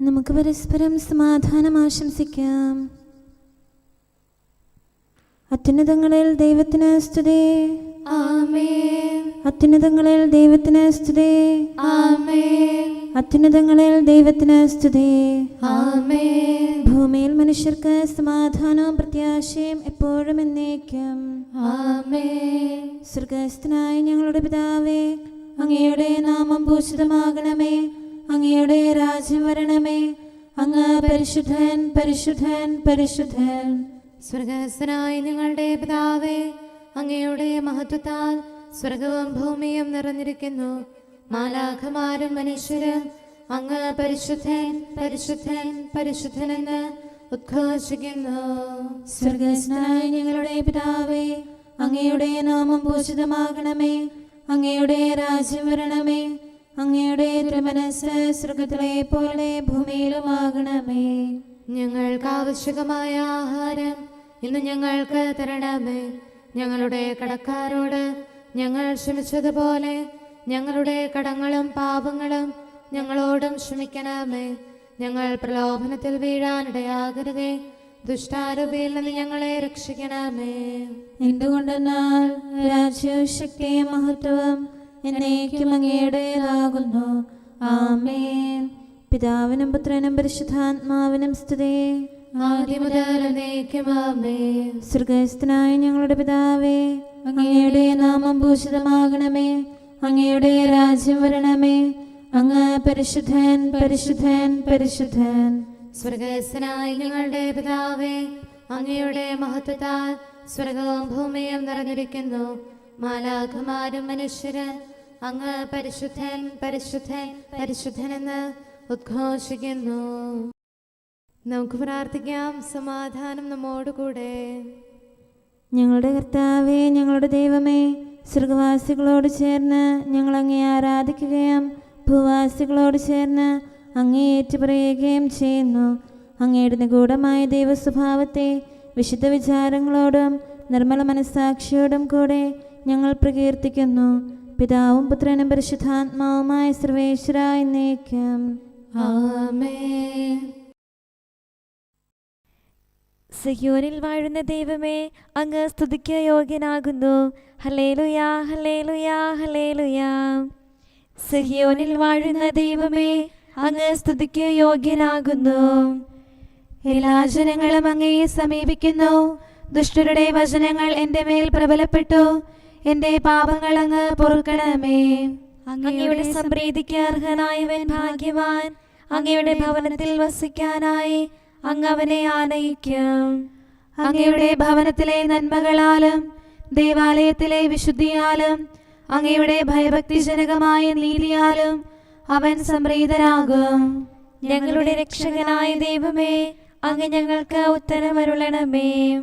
നമുക്ക് പരസ്പരം സമാധാനം ആശംസിക്കാം. അത്യുന്നതങ്ങളിൽ ദൈവത്തിന് സ്തുതി. ആമേൻ. അത്യുന്നതങ്ങളിൽ ദൈവത്തിന് സ്തുതി. ആമേൻ. അത്യുന്നതങ്ങളിൽ ദൈവത്തിന് സ്തുതി. ആമേൻ. ഭൂമിയിൽ മനുഷ്യർക്ക് സമാധാനവും പ്രത്യാശയും എപ്പോഴും എന്നേക്കും. ആമേൻ. സ്വർഗ്ഗസ്ഥനായ ഞങ്ങളുടെ പിതാവേ, അങ്ങയുടെ നാമം പൂജിതമാകണമേ. അങ്ങയുടെ രാജ്യം വരണമേ. അങ്ങ് പരിശുദ്ധൻ, പരിശുദ്ധൻ, പരിശുദ്ധൻ. സ്വർഗ്ഗസ്ഥനായ ഞങ്ങളുടെ പിതാവേ, അങ്ങയുടെ മഹത്വത്താൽ സ്വർഗവും ഭൂമിയും നിറഞ്ഞിരിക്കുന്നു. മാലാഖമാരും മനുഷ്യരും അങ്ങ് പരിശുദ്ധൻ, പരിശുദ്ധൻ, പരിശുദ്ധനെന്ന് ഉദ്ഘോഷിക്കുന്നു. സ്വർഗ്ഗസ്ഥനായ ഞങ്ങളുടെ പിതാവേ, അങ്ങയുടെ നാമം പൂജിതമാകണമേ. അങ്ങയുടെ രാജ്യം വരണമേ. അങ്ങയുടെ തിരുമനസ്സ് സ്വർഗ്ഗത്തിലെ പോലെ ഭൂമിയിലുമാകണമേ. ഞങ്ങൾക്ക് ആവശ്യകമായ ആഹാരം ഇന്ന് ഞങ്ങൾക്ക് തരണമേ. ഞങ്ങളുടെ കടക്കാരോട് ഞങ്ങൾ ക്ഷമിച്ചതുപോലെ ഞങ്ങളുടെ കടങ്ങളും പാപങ്ങളും ഞങ്ങളോടും ക്ഷമിക്കണമേ. ഞങ്ങൾ പ്രലോഭനത്തിൽ വീഴാനിടയാകരുതേ. ദുഷ്ടാരൂപിയിൽ നിന്ന് ഞങ്ങളെ രക്ഷിക്കണമേ. എന്തുകൊണ്ടെന്നാൽ രാജ്യവും ശക്തിയും മഹത്വവും എന്നേക്കും അങ്ങയുടേതാകുന്നു. ആമേൻ. പിതാവിനും പുത്രനും പരിശുദ്ധാത്മാവിനും സ്തുതി. ആദ്യം മുതൽ എന്നേക്കും ആമേൻ. സ്വർഗ്ഗസ്ഥനായ ഞങ്ങളുടെ പിതാവേ, അങ്ങയുടെ നാമം പൂജിതമാകണമേ. അങ്ങയുടെ രാജ്യം വരണമേ. അങ്ങ് പരിശുദ്ധൻ, പരിശുദ്ധൻ, പരിശുദ്ധൻ. സ്വർഗ്ഗസ്ഥനായ ഞങ്ങളുടെ പിതാവേ, അങ്ങയുടെ മഹത്വത്താൽ സ്വർഗവും ഭൂമിയും നിറഞ്ഞിരിക്കുന്നു. മാലാഖമാരും മനുഷ്യരും അങ്ങ് പരിശുദ്ധൻ, പരിശുദ്ധൻ, പരിശുദ്ധനെന്ന് ഉദ്ഘോഷിക്കുന്നു. നമുക്ക് പ്രാർത്ഥിക്കാം. സമാധാനം നമ്മോടുകൂടെ. ഞങ്ങളുടെ കർത്താവേ, ഞങ്ങളുടെ ദൈവമേ, സ്വർഗവാസികളോട് ചേർന്ന് ഞങ്ങൾ അങ്ങേ ആരാധിക്കുകയും ഭൂവാസികളോട് ചേർന്ന് അങ്ങേ ഏറ്റുപറയുകയും ചെയ്യുന്നു. അങ്ങയുടെ നിഗൂഢമായ ദൈവസ്വഭാവത്തെ വിശുദ്ധ വിചാരങ്ങളോടും നിർമ്മല മനസ്സാക്ഷിയോടും കൂടെ ഞങ്ങൾ പ്രകീർത്തിക്കുന്നു. പിതാവും പുത്രനും പരിശുദ്ധാത്മാവുമായ സർവേശ്വരായ എന്നേക്കും. ആമേൻ. സിയോനിൽ വാഴുന്ന ദൈവമേ, അങ്ങ് സ്തുതിക്ക് യോഗ്യനാകുന്നു. ഹല്ലേലൂയാ, ഹല്ലേലൂയാ, ഹല്ലേലൂയാ. സിയോനിൽ വാഴുന്ന ദൈവമേ, അങ്ങ് സ്തുതിക്ക് യോഗ്യനാകുന്നു. എല്ലാ ജനങ്ങളും അങ്ങയെ സമീപിക്കുന്നു. ദുഷ്ടരുടെ വചനങ്ങൾ എൻ്റെ മേൽ പ്രബലപ്പെട്ടു. എൻ്റെ പാപങ്ങൾ അങ്ങ് പൊറുക്കണമേ. അങ്ങയുടെ സംപ്രീതിക്ക് അർഹനായവൻ ഭാഗ്യവാൻ. അങ്ങയുടെ ഭവനത്തിൽ വസിക്കാനായി അങ്ങ് അവനെ ആനയിക്കും. അങ്ങയുടെ ഭവനത്തിലെ നന്മകളാലും ദേവാലയത്തിലെ വിശുദ്ധിയാലും അങ്ങയുടെ ഭയഭക്തിജനകമായ നീതിയാലും അവൻ സംപ്രീതനാകും. ഞങ്ങളുടെ രക്ഷകനായ ദൈവമേ, അങ്ങ് ഞങ്ങൾക്ക് ഉത്തരമരുളണമേ.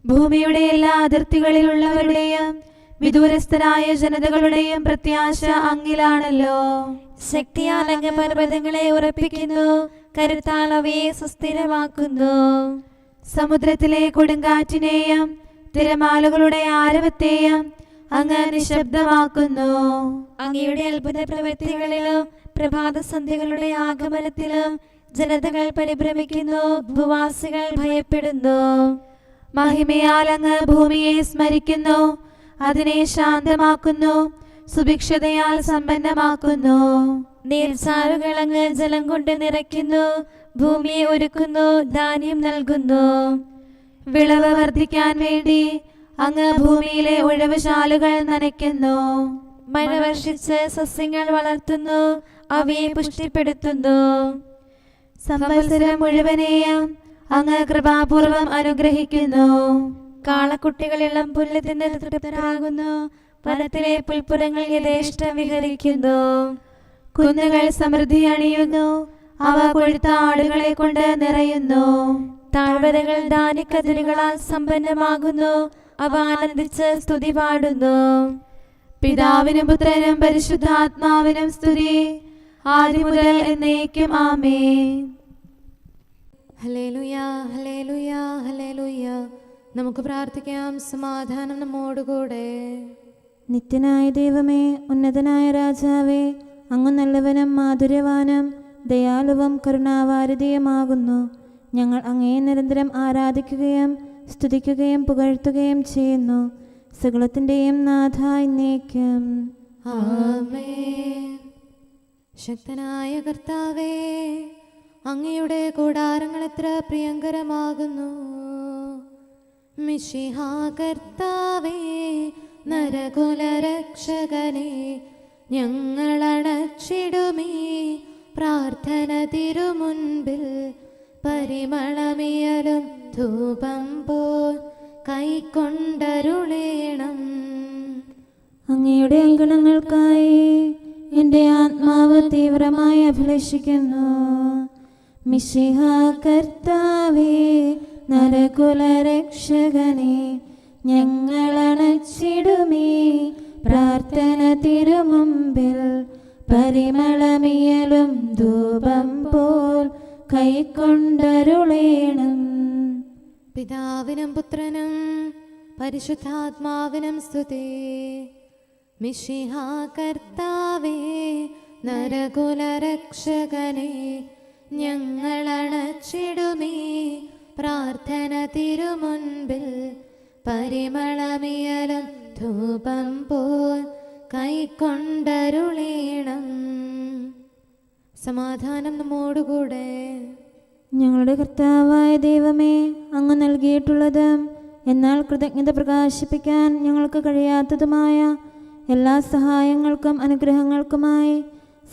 ഭൂമിയുടെ എല്ലാ അതിർത്തികളിലുള്ളവരുടെയും വിദൂരസ്ഥരായ ജനതകളുടെയും പ്രത്യാശ അങ്ങിലാണല്ലോ. ശക്തിയാൽ അങ്ങ് പർവ്വതങ്ങളെ ഉറപ്പിക്കുന്നു. കരുത്താൽ അവയെ സുസ്ഥിരമാക്കുന്നു. സമുദ്രത്തിലെ കൊടുങ്കാറ്റിനെയും തിരമാലകളുടെ ആരവത്തെയും അങ്ങ് നിശബ്ദമാക്കുന്നു. അങ്ങയുടെ അത്ഭുത പ്രവൃത്തികളിലും പ്രഭാതസന്ധ്യകളുടെ ആഗമനത്തിലും ജനതകൾ പരിഭ്രമിക്കുന്നു. ഭൂവാസികൾ ഭയപ്പെടുന്നു. മഹിമയാൽ അങ്ങ് ഭൂമിയെ സ്മരിക്കുന്നു. അതിനെ ശാന്തമാക്കുന്നു. സുഭിക്ഷതയാൽ സമ്പന്നമാക്കുന്നു. നീർച്ചാലുകൾ അങ്ങ് ജലം കൊണ്ട് നിറയ്ക്കുന്നു. ഭൂമിയെ ഒരുക്കുന്നു. ധാന്യം നൽകുന്നു. വിളവ് വർദ്ധിക്കാൻ വേണ്ടി അങ്ങ് ഭൂമിയിലെ ഉഴവുചാലുകൾ നനയ്ക്കുന്നു. മഴ വർഷിച്ച് സസ്യങ്ങൾ വളർത്തുന്നു. അവയെ പുഷ്ടിപ്പെടുത്തുന്നു. സംവത്സരം മുഴുവനെയും അങ്ങ് കൃപാപൂർവം അനുഗ്രഹിക്കുന്നു. കാളക്കുട്ടികൾ ഇളം പുല്ല് തിന്ന് തൃപ്തരാകുന്നു. വനത്തിലെ പുൽപ്പുറങ്ങൾ യഥേഷ്ടം വിഹരിക്കുന്നു. കുന്നുകൾ സമൃദ്ധി അണിയുന്നു. അവ കൊഴുത്ത ആടുകളെ കൊണ്ട് നിറയുന്നു. താഴ്വരകൾ ധാന്യക്കതിരുകളാൽ സമ്പന്നമാകുന്നു. അവ ആനന്ദിച്ച് സ്തുതി പാടുന്നു. പിതാവിനും പുത്രനും പരിശുദ്ധാത്മാവിനും സ്തുതി, ആദ്യം മുതൽ എന്നേക്കും. ആമേൻ. ഹല്ലേലൂയാ, ഹല്ലേലൂയാ, ഹല്ലേലൂയാ. നമുക്ക് പ്രാർത്ഥിക്കാം. സമാധാനം നമ്മോടുകൂടെ. നിത്യനായ ദൈവമേ, ഉന്നതനായ രാജാവേ, അങ്ങ് നല്ലവനും മാധുര്യവാനും ദയാലുവും കരുണാവാരിധിയുമാകുന്നു. ഞങ്ങൾ അങ്ങയെ നിരന്തരം ആരാധിക്കുകയും സ്തുതിക്കുകയും പുകഴ്ത്തുകയും ചെയ്യുന്നു. സകലത്തിൻ്റെയും നാഥ എന്നേക്കും. ആമേൻ. ശക്തനായ കർത്താവേ, അങ്ങയുടെ കൂടാരങ്ങൾ എത്ര പ്രിയങ്കരമാകുന്നു. മിശിഹാ കർത്താവേ, നരകുലരക്ഷകനെ, ഞങ്ങളണച്ചിടുമീ പ്രാർത്ഥന തിരുമുൻപിൽ. പരിമളമിയലും ധൂപം പോൽ കൈക്കൊണ്ടരുളേണം. അങ്ങയുടെ അങ്കണങ്ങൾക്കായി എൻ്റെ ആത്മാവ് തീവ്രമായി അഭിലഷിക്കുന്നു. മിശിഹാ കർത്താവേ, നരകുലരക്ഷകനെ, ഞങ്ങളണച്ചിടുമീ പ്രാർത്ഥന തിരുമുമ്പിൽ. പരിമളമിയലും ധൂപം പോൽ കൈക്കൊണ്ടരുളേണം. പിതാവിനും പുത്രനും പരിശുദ്ധാത്മാവിനും സ്തുതി. മിശിഹാ കർത്താവേ, നരകുലരക്ഷകനെ, ഞങ്ങളണച്ചിടുമീ പ്രാർത്ഥന തിരുമുൻപിൽ. പരിമളമിയലും ധൂപം പോൽ കൈക്കൊണ്ടരുളേണം. സമാധാനം നമ്മോടുകൂടെ. ഞങ്ങളുടെ കർത്താവായ ദൈവമേ, അങ്ങ് നൽകിയിട്ടുള്ളതും എന്നാൽ കൃതജ്ഞത പ്രകാശിപ്പിക്കാൻ ഞങ്ങൾക്ക് കഴിയാത്തതുമായ എല്ലാ സഹായങ്ങൾക്കും അനുഗ്രഹങ്ങൾക്കുമായി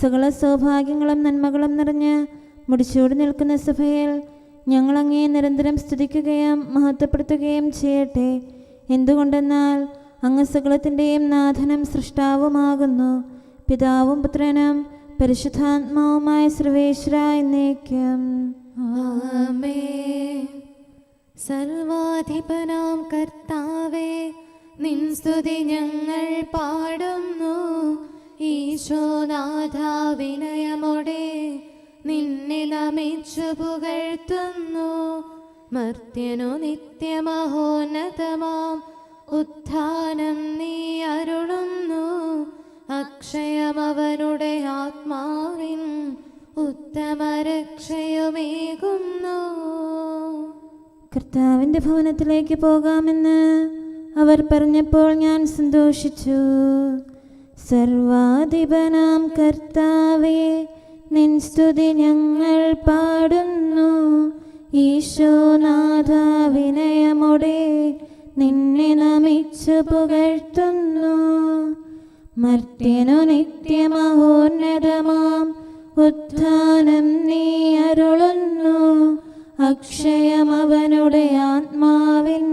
സകല സൗഭാഗ്യങ്ങളും നന്മകളും നിറഞ്ഞ് മുടിച്ചൂടി നിൽക്കുന്ന സഭയിൽ ഞങ്ങൾ അങ്ങേ നിരന്തരം സ്തുതിക്കുകയും മഹത്വപ്പെടുത്തുകയും ചെയ്യട്ടെ. എന്തുകൊണ്ടെന്നാൽ അങ്ങ് സകലത്തിൻ്റെയും നാഥനും സൃഷ്ടാവുമാകുന്നു. പിതാവും പുത്രനും പരിശുദ്ധാത്മാവുമായ സർവേശ്വര എന്നേക്കും. ആമേൻ. സർവാധിപനാം കർത്താവേ, നിൻ സ്തുതി ഞങ്ങൾ പാടുന്നു. ഈശോനാഥ, വിനയമോടെ നിന്നെ നമിച്ചു പുകഴ്ത്തുന്നു. മർത്യനു നിത്യമഹോന്നതമാം ഉത്ഥാനം നീ അരുളുന്നു. അക്ഷയമവനുടെ ആത്മാവിൻ ഉത്തമരക്ഷയുമേകുന്നു. കർത്താവിൻ്റെ ഭവനത്തിലേക്ക് പോകാമെന്ന് അവർ പറഞ്ഞപ്പോൾ ഞാൻ സന്തോഷിച്ചു. സർവാധിപനാം കർത്താവേ, നിൻ സ്തുതി ഞങ്ങൾ പാടുന്നു. ഈശോനാഥ, വിനയമോടെ നിന്നെ നമിച്ചു പുകഴ്ത്തുന്നു. മർത്യനു നിത്യമഹോന്നതമാം ഉത്ഥാനം നീ അരുളുന്നു. അക്ഷയമവനുടെ ആത്മാവിൻ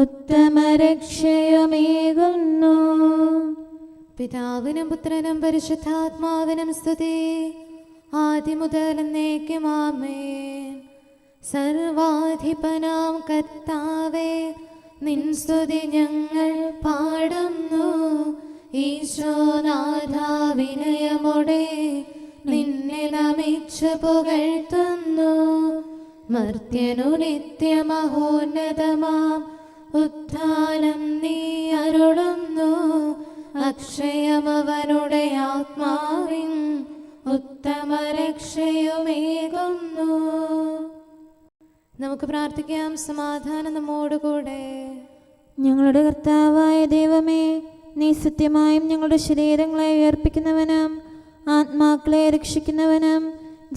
ഉത്തമരക്ഷയുമേകുന്നു. പിതാവിനും പുത്രനും പരിശുദ്ധാത്മാവിനും സ്തുതി, ആദിമുതൽ എന്നേക്കും. ആമേൻ. സർവാധിപനാം കർത്താവേ, നിൻ സ്തുതി ഞങ്ങൾ പാടുന്നു. ഈശോനാഥ, വിനയമോടെ നിന്നെ നമിച്ചു പുകഴ്ത്തുന്നു. മർത്യനു നിത്യമഹോന്നതമാം ഉത്ഥാനം നീ അരുളുന്നു. അക്ഷയമവനുടെ ആത്മാവിൻ ഉത്തമരക്ഷയുമേകുന്നു. നമുക്ക് പ്രാർത്ഥിക്കാം. സമാധാനം നമ്മോടുകൂടെ. ഞങ്ങളുടെ കർത്താവായ ദൈവമേ, നീ സത്യമായും ഞങ്ങളുടെ ശരീരങ്ങളെ ഉയർപ്പിക്കുന്നവനും ആത്മാക്കളെ രക്ഷിക്കുന്നവനും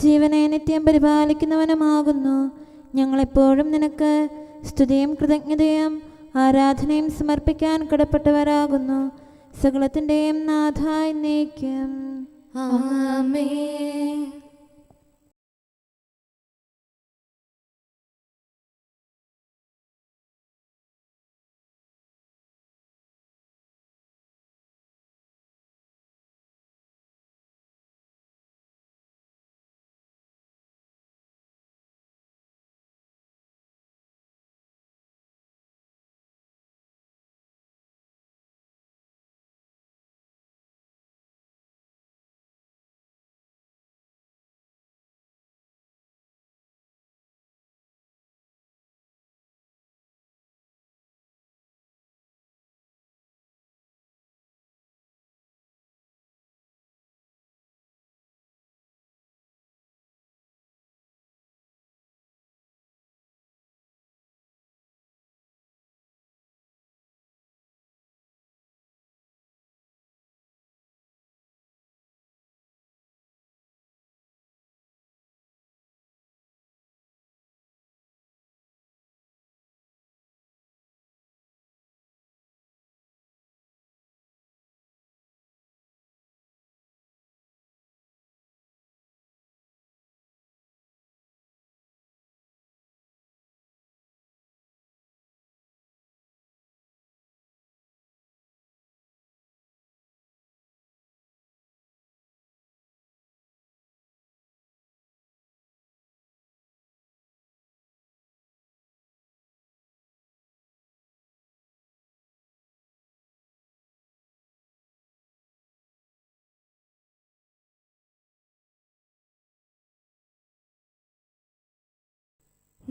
ജീവനെ നിത്യം പരിപാലിക്കുന്നവനുമാകുന്നു. ഞങ്ങളെപ്പോഴും നിനക്ക് സ്തുതിയും കൃതജ്ഞതയും ആരാധനയും സമർപ്പിക്കാൻ കടപ്പെട്ടവരാകുന്നു. സകലത്തിൻ്റെയും നാഥ എന്നേക്കും. ആമേൻ.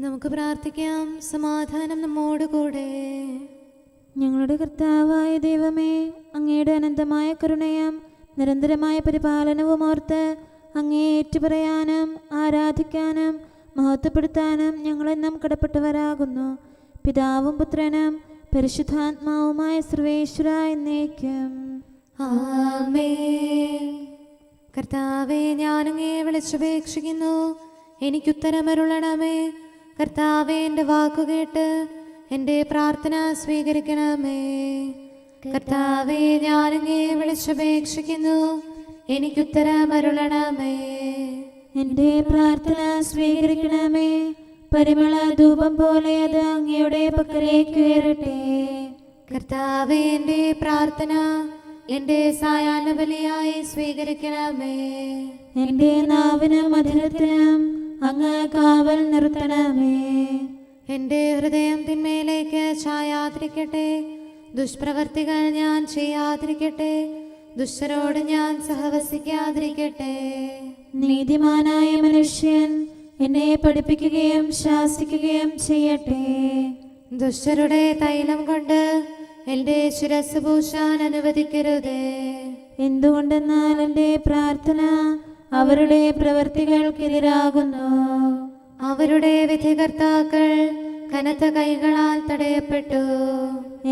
നമുക്ക് പ്രാർത്ഥിക്കാം. സമാധാനം നമ്മോടുകൂടെ. ഞങ്ങളുടെ കർത്താവായ ദൈവമേ, അങ്ങയുടെ അനന്തമായ കരുണയും നിരന്തരമായ പരിപാലനവും ഓർത്ത് അങ്ങയെ ഏറ്റുപറയാനും ആരാധിക്കാനും മഹത്വപ്പെടുത്താനും ഞങ്ങളെന്നും കടപ്പെട്ടവരാകുന്നു. പിതാവും പുത്രനും പരിശുദ്ധാത്മാവുമായ സർവേശ്വര എന്നേക്കും. ആമേൻ. കർത്താവേ, ഞാനങ്ങയെ വിളിച്ചപേക്ഷിക്കുന്നു, എനിക്കുത്തരമരുളണമേ. കർത്താവേ, എൻ്റെ വാക്കുകേട്ട് എൻ്റെ പ്രാർത്ഥന സ്വീകരിക്കണമേ. കർത്താവേ, ഞാനങ്ങയെ വിളിച്ചപേക്ഷിക്കുന്നു, എനിക്കുത്തരമരുളണമേ. എൻ്റെ പ്രാർത്ഥന സ്വീകരിക്കണമേ. പരിമള ധൂപം പോലെ അത് അങ്ങയുടെ പക്കലേക്ക് ഉയരട്ടെ. കർത്താവേ, എൻ്റെ പ്രാർത്ഥന എൻ്റെ സായാഹ്ന ബലിയായി സ്വീകരിക്കണമേ. എൻ്റെ നാവിനും മധുരത്തിനും അങ്ങ് കാവൽ നിർത്തണമേ. എൻ്റെ ഹൃദയം തിന്മയിലേക്ക് ചായാതിരിക്കട്ടെ. ദുഷ്പ്രവർത്തികൾ ഞാൻ ചെയ്യാതിരിക്കട്ടെ. ദുഷ്ടരോട് ഞാൻ സഹവസിക്കാതിരിക്കട്ടെ. നീതിമാനായ മനുഷ്യൻ എന്നെ പഠിപ്പിക്കുകയും ശാസിക്കുകയും ചെയ്യട്ടെ. ദുഷ്ടരുടെ തൈലം കൊണ്ട് എൻ്റെ ശിരസ് പൂശാൻ അനുവദിക്കരുതേ. എന്തുകൊണ്ടെന്നാൽ എൻ്റെ പ്രാർത്ഥന അവരുടെ പ്രവൃത്തികൾക്കെതിരാകുന്നു. അവരുടെ വിധികർത്താക്കൾ കനത്ത കൈകളാൽ തടയപ്പെട്ടു.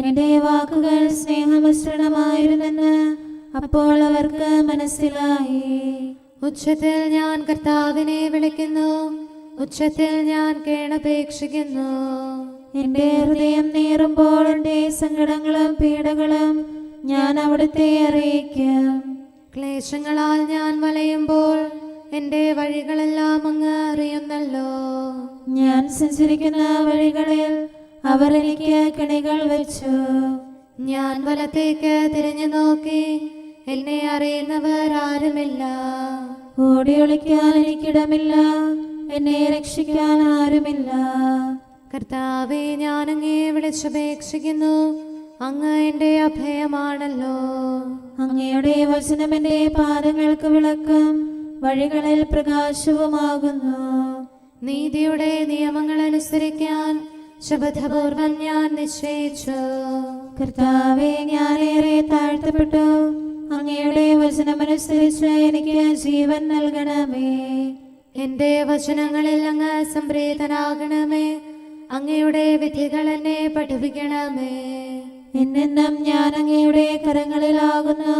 എൻ്റെ വാക്കുകൾ സ്നേഹമിശ്രണമായിരുന്നെന്ന് അപ്പോൾ അവർക്ക് മനസ്സിലായി. ഉച്ചത്തിൽ ഞാൻ കർത്താവിനെ വിളിക്കുന്നു, ഉച്ചത്തിൽ ഞാൻ കേണപേക്ഷിക്കുന്നു. എൻ്റെ ഹൃദയം നീറുമ്പോൾ എൻ്റെ സങ്കടങ്ങളും പീഡകളും ഞാൻ അവിടുത്തെ അറിയിക്കും. ക്ലേശങ്ങളാൽ ഞാൻ വലയുമ്പോൾ എൻ്റെ വഴികളെല്ലാം അങ്ങ് അറിയുന്നല്ലോ. ഞാൻ സഞ്ചരിക്കുന്ന വഴികളിൽ അവർ എനിക്ക് കെണികൾ വെച്ചു. ഞാൻ വലത്തേക്ക് തിരിഞ്ഞു നോക്കി, എന്നെ അറിയുന്നവർ ആരുമില്ല. ഓടി ഒളിക്കാൻ എനിക്കിടമില്ല, എന്നെ രക്ഷിക്കാൻ ആരുമില്ല. കർത്താവേ, ഞാൻ അങ്ങയെ വിളിച്ചപേക്ഷിക്കുന്നു, അങ്ങ് എൻ്റെ അഭയമാണല്ലോ. അങ്ങയുടെ വചനം എൻ്റെ പാദങ്ങൾക്ക് വിളക്കും വഴികളിൽ പ്രകാശവുമാകുന്നു. നീതിയുടെ നിയമങ്ങൾ അനുസരിക്കാൻ ശപഥപൂർവം ഞാൻ നിശ്ചയിച്ചു. കർത്താവേ, ഞാനേറെ താഴ്ത്തപ്പെട്ടു. അങ്ങയുടെ വചനമനുസരിച്ച് എനിക്ക് ജീവൻ നൽകണമേ. എൻ്റെ വചനങ്ങളിൽ അങ്ങ് സംപ്രീതനാകണമേ. അങ്ങയുടെ വിധികൾ എന്നെ പഠിപ്പിക്കണമേ. എന്നെന്നും ഞാൻ അങ്ങയുടെ കരങ്ങളിലാകുന്നു.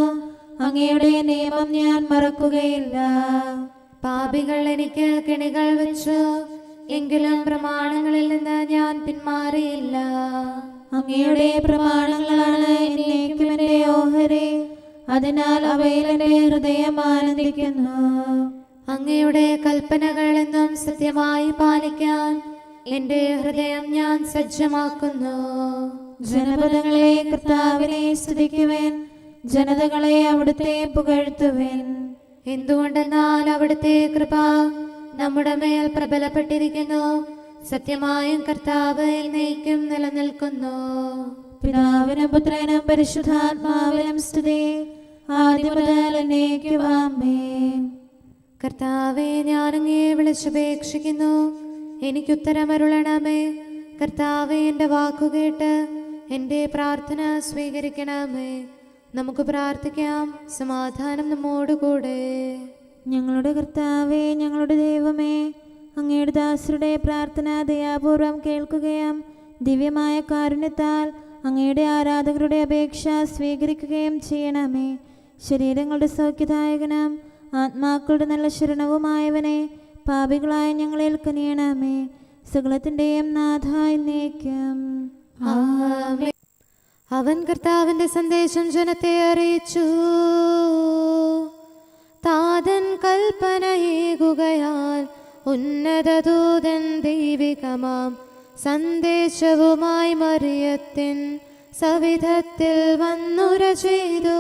അങ്ങയുടെ നിയമം ഞാൻ മറക്കുകയില്ല. പാപികൾ എനിക്ക് കെണികൾ വെച്ചു, എങ്കിലും പ്രമാണങ്ങളിൽ നിന്ന് ഞാൻ പിന്മാറിയില്ല. അങ്ങയുടെ പ്രമാണങ്ങളാണ് എന്നേക്കും എൻ്റെ ഓഹരി. അതിനാൽ അവയിൽ എൻ്റെ ഹൃദയം ആനന്ദിക്കുന്നു. അങ്ങയുടെ കൽപ്പനകൾ എന്നും സത്യമായി പാലിക്കാൻ എൻ്റെ ഹൃദയം ഞാൻ സജ്ജമാക്കുന്നു. ജനപദങ്ങളെ കർത്താവിനെ സ്തുതിക്കുവിൻ, ജനതകളെ അവിടുത്തെ പുകഴ്ത്തുവിൻ. എന്തുകൊണ്ടെന്നാൽ അവിടുത്തെ കൃപ നമ്മുടെ മേൽ പ്രബലപ്പെട്ടിരിക്കുന്നു. സത്യമായും കർത്താവ് എന്നേക്കും നിലനിൽക്കുന്നു. പിതാവിനും പുത്രനും പരിശുദ്ധാത്മാവിനും സ്തുതി, ആദ്യം മുതൽ എന്നേക്കും ആമേൻ. കർത്താവേ, ഞാൻ അങ്ങയെ വിളിച്ചപേക്ഷിക്കുന്നു, എനിക്കുത്തരമരുളണമേ. കർത്താവേ, എൻ്റെ വാക്കുകേട്ട് എൻ്റെ പ്രാർത്ഥന സ്വീകരിക്കണമേ. നമുക്ക് പ്രാർത്ഥിക്കാം. സമാധാനം നമ്മോടുകൂടെ. ഞങ്ങളുടെ കർത്താവേ, ഞങ്ങളുടെ ദൈവമേ, അങ്ങയുടെ ദാസരുടെ പ്രാർത്ഥന ദയാപൂർവം കേൾക്കുകയും ദിവ്യമായ കാരുണ്യത്താൽ അങ്ങയുടെ ആരാധകരുടെ അപേക്ഷ സ്വീകരിക്കുകയും ചെയ്യണമേ. ശരീരങ്ങളുടെ സൗഖ്യദായകനും ആത്മാക്കളുടെ നല്ല ശരണവുമായവനെ പാപികളായ ഞങ്ങളിൽ കനിയണമേ. സകലത്തിൻ്റെയും നാഥ എന്നേക്കും. ആമേൻ. അവൻ കർത്താവിന്റെ സന്ദേശം ജനത്തെ അറിയിച്ചു. താതൻ കൽപ്പനയേകുകയാൽ ഉന്നതദൂതൻ ദൈവികമാം സന്ദേശവുമായി മറിയത്തിൻ സവിധത്തിൽ വന്നുര ചെയ്തു.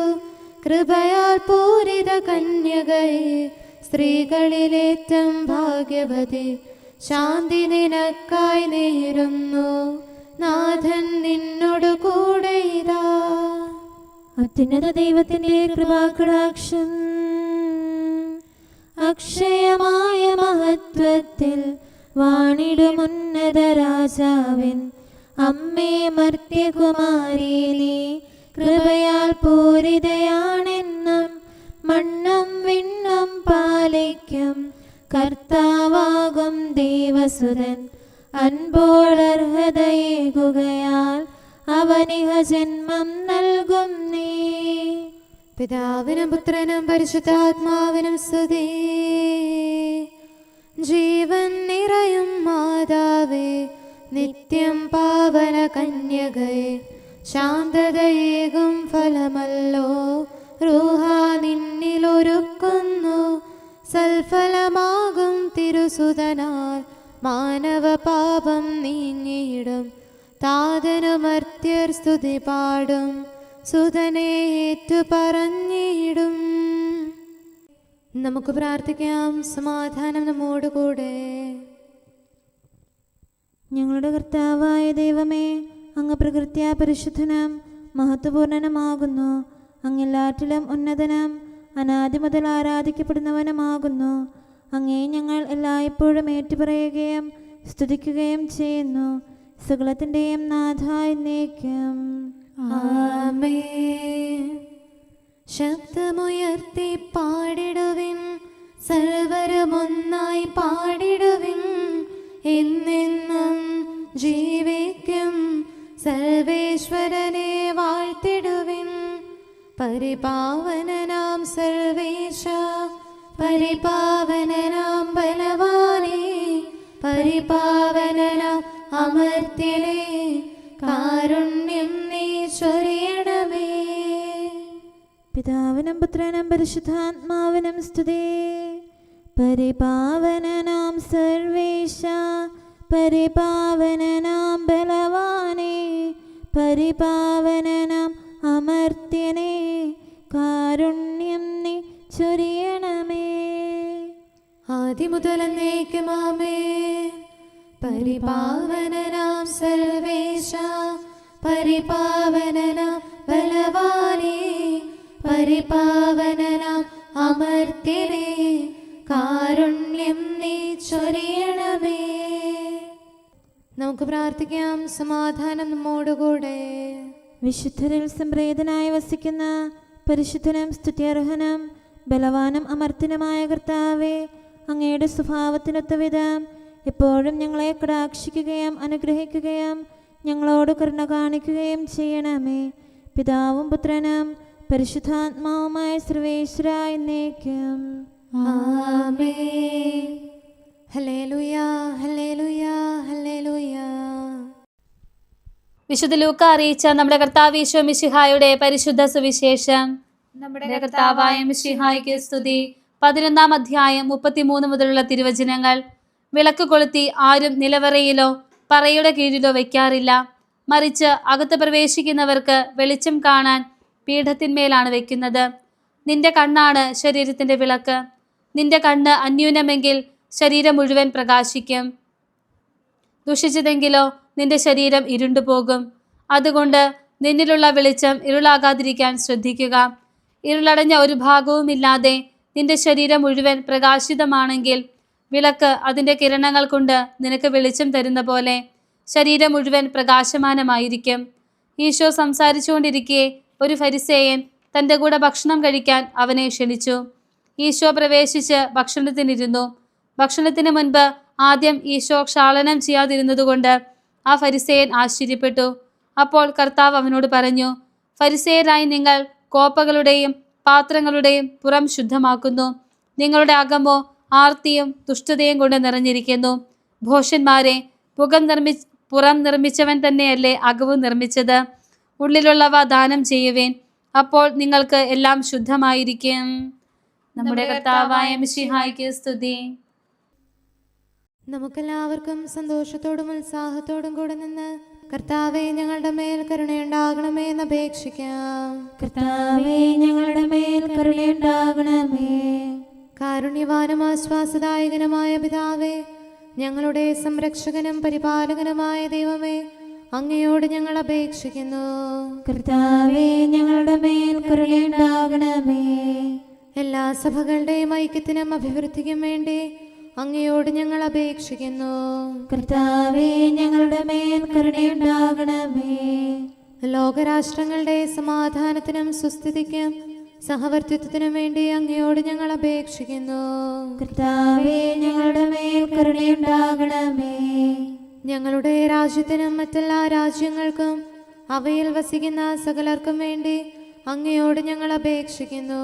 കൃപയാൽ പൂരിത കന്യകയെ സ്ത്രീകളിലേറ്റം ഭാഗ്യവതി, ശാന്തി നിനക്കായി നേരുന്നു. നാഥൻ നിന്നോട് കൂടെ ഇതാ. അത്യുന്നത ദൈവത്തിന്റെ കൃപാകടാക്ഷം അക്ഷയമായ മഹത്വത്തിൽ വാണിടുമുന്നത രാജാവിൻ അമ്മേ മർത്യകുമാരി നീ കൃപയാൽ പൂരിതയാണെന്നും മണ്ണും വിണ്ണും പാലിക്കും കർത്താവാകും ദൈവസുതൻ അൻപോടർഹതയേകുകയാൽ അവനിഹ ജന്മം നൽകും നീ. പിതാവിനും പുത്രനും പരിശുദ്ധാത്മാവിനും സ്തുതി. ജീവൻ നിറയും മാതാവേ, നിത്യം പാവന കന്യകയെ, ശാന്തതയേകും ഫലമല്ലോ റൂഹ നിന്നിലൊരുക്കുന്നു. സൽഫലമാകും തിരുസുതനാൽ മാനവ പാപം നീങ്ങിയിടും. താതനുമർത്യർ സ്തുതി പാടും, സുതനെ ഏറ്റു പറഞ്ഞിടും. നമുക്ക് പ്രാർത്ഥിക്കാം. സമാധാനം നമ്മോടുകൂടെ. ഞങ്ങളുടെ കർത്താവായ ദൈവമേ, അങ്ങ് പ്രകൃത്യാ പരിശുദ്ധനും മഹത്വപൂർണനുമാകുന്നു. അങ്ങെല്ലാറ്റിലും ഉന്നതനും അനാദി മുതൽ ആരാധിക്കപ്പെടുന്നവനുമാകുന്നു. അങ്ങേ ഞങ്ങൾ എല്ലായ്പ്പോഴും ഏറ്റുപറയുകയും സ്തുതിക്കുകയും ചെയ്യുന്നു. സകലത്തിൻ്റെയും നാഥ എന്നേക്കും. ആമേൻ. ശബ്ദമുയർത്തി പാടിടുവിൻ, സർവരുമൊന്നായി പാടിടുവിൻ. എന്നെന്നും ജീവിക്കും സർവേശ്വരനെ വാഴ്ത്തിടുവിൻ. പരിപാവനനാം സർവേശ, പരിപാവനനാം ബലവാനേ, പരിപാവനനാം അമർത്യനേ, കാരുണ്യം നീ ചൊരിയണമേ. പിതാവിനും പുത്രനും പരിശുദ്ധാത്മാവിനും സ്തുതി. പരിപാവനനാം സർവേശ, പരിപാവനനാം ബലവാനേ, പരിപാവനനാം അമർത്യനേ, കാരുണ്യം നീ ചൊരിയണമേ. ആദിമുതൽ എന്നേക്കും ആമേൻ. പരിപാവനനാം സർവേശ, പരിപാവനനാം ബലവാനേ, പരിപാവനനാം അമർത്യനേ, കാരുണ്യം നീ ചൊരിയണമേ. നമുക്ക് പ്രാർത്ഥിക്കാം. സമാധാനം നമ്മോടുകൂടെ. വിശുദ്ധരിൽ സംപ്രേതനായി വസിക്കുന്ന പരിശുദ്ധനും സ്തുത്യർഹനും ബലവാനും അമർത്യനുമായ കർത്താവേ, അങ്ങയുടെ സ്വഭാവത്തിനൊത്ത വിധം എപ്പോഴും ഞങ്ങളെ കടാക്ഷിക്കുകയും അനുഗ്രഹിക്കുകയും ഞങ്ങളോട് കരുണ കാണിക്കുകയും ചെയ്യണമേ. പിതാവും പുത്രനും പരിശുദ്ധാത്മാവുമായ സർവേശ്വര എന്നേക്കും. ആമേൻ. ഹല്ലേലൂയ, ഹല്ലേലൂയ, ഹല്ലേലൂയ. വിശുദ്ധ ലൂക്ക അറിയിച്ച നമ്മുടെ കർത്താവ് ഈശോ മിശിഹായുടെ പരിശുദ്ധ സുവിശേഷം. നമ്മുടെ കർത്താവായ മിശിഹായ്ക്ക് സ്തുതി. 11-ാം അധ്യായം 33 മുതലുള്ള തിരുവചനങ്ങൾ. വിളക്ക് കൊളുത്തി ആരും നിലവറയിലോ പറയുടെ കീഴിലോ വയ്ക്കാറില്ല, മറിച്ച് അകത്ത് പ്രവേശിക്കുന്നവർക്ക് വെളിച്ചം കാണാൻ പീഠത്തിന്മേലാണ് വെക്കുന്നത്. നിന്റെ കണ്ണാണ് ശരീരത്തിന്റെ വിളക്ക്. നിന്റെ കണ്ണ് അന്യൂനമെങ്കിൽ ശരീരം മുഴുവൻ പ്രകാശിക്കും. ദുഷിച്ചതെങ്കിലോ നിന്റെ ശരീരം ഇരുണ്ടുപോകും. അതുകൊണ്ട് നിന്നിലുള്ള വെളിച്ചം ഇരുളാകാതിരിക്കാൻ ശ്രദ്ധിക്കുക. ഇരുളടഞ്ഞ ഒരു ഭാഗവുമില്ലാതെ നിന്റെ ശരീരം മുഴുവൻ പ്രകാശിതമാണെങ്കിൽ വിളക്ക് അതിൻ്റെ കിരണങ്ങൾ കൊണ്ട് നിനക്ക് വെളിച്ചം തരുന്ന പോലെ ശരീരം മുഴുവൻ പ്രകാശമാനമായിരിക്കും. ഈശോ സംസാരിച്ചുകൊണ്ടിരിക്കെ ഒരു ഫരിസേയൻ തൻ്റെ കൂടെ ഭക്ഷണം കഴിക്കാൻ അവനെ ക്ഷണിച്ചു. ഈശോ പ്രവേശിച്ച് ഭക്ഷണത്തിനിരുന്നു. ഭക്ഷണത്തിന് മുൻപ് ആദ്യം ഈശോ ക്ഷാളനം ചെയ്യാതിരുന്നതുകൊണ്ട് ആ ഫരിസേയൻ ആശ്ചര്യപ്പെട്ടു. അപ്പോൾ കർത്താവ് അവനോട് പറഞ്ഞു, ഫരിസേയരായി നിങ്ങൾ കോപ്പകളുടെയും പാത്രങ്ങളുടെയും പുറം ശുദ്ധമാക്കുന്നു, നിങ്ങളുടെ അകമോ ആർത്തിയും ദുഷ്ടതയും കൊണ്ട് നിറഞ്ഞിരിക്കുന്നു. ഭോഷന്മാരെ, പുറം നിർമ്മിച്ചവൻ തന്നെയല്ലേ അകവും നിർമ്മിച്ചത്? ഉള്ളിലുള്ളവ ദാനം ചെയ്യുവേൻ, അപ്പോൾ നിങ്ങൾക്ക് എല്ലാം ശുദ്ധമായിരിക്കും. നമ്മുടെ കർത്താവായ മിശിഹായ്ക്ക് സ്തുതി. നമുക്കെല്ലാവർക്കും സന്തോഷത്തോടും ഉത്സാഹത്തോടും കൂടെ നിന്ന് കർത്താവേ ഞങ്ങളുടെ മേൽ കരുണയുണ്ടാകണമേ എന്ന് അപേക്ഷിക്കാം. കർത്താവേ ഞങ്ങളുടെ മേൽ കരുണയുണ്ടാകണമേ. കാരുണ്യവാനും ആശ്വാസദായകനുമായ പിതാവേ, ഞങ്ങളുടെ സംരക്ഷകനും പരിപാലകനുമായ ദൈവമേ, അങ്ങയോട് ഞങ്ങൾ അപേക്ഷിക്കുന്നു. കർത്താവേ ഞങ്ങളുടെ മേൽ കരുണയുണ്ടാകണമേ. എല്ലാ സഭകളുടെയും ഐക്യത്തിനും അഭിവൃദ്ധിക്കും വേണ്ടി അങ്ങയോട് ഞങ്ങൾ അപേക്ഷിക്കുന്നു. കർത്താവേ, ഞങ്ങളുടെ മേൽ കരുണയുണ്ടാകണമേ. ലോകരാഷ്ട്രങ്ങളുടെ സമാധാനത്തിനും സുസ്ഥിതിക്കും സഹവർത്തിത്വത്തിനും വേണ്ടി അങ്ങയോട് ഞങ്ങൾ അപേക്ഷിക്കുന്നു. കർത്താവേ, ഞങ്ങളുടെ മേൽ കരുണയുണ്ടാകണമേ. ഞങ്ങളുടെ രാജ്യത്തിനും മറ്റെല്ലാ രാജ്യങ്ങൾക്കും അവയിൽ വസിക്കുന്ന സകലർക്കും വേണ്ടി അങ്ങയോട് ഞങ്ങൾ അപേക്ഷിക്കുന്നു.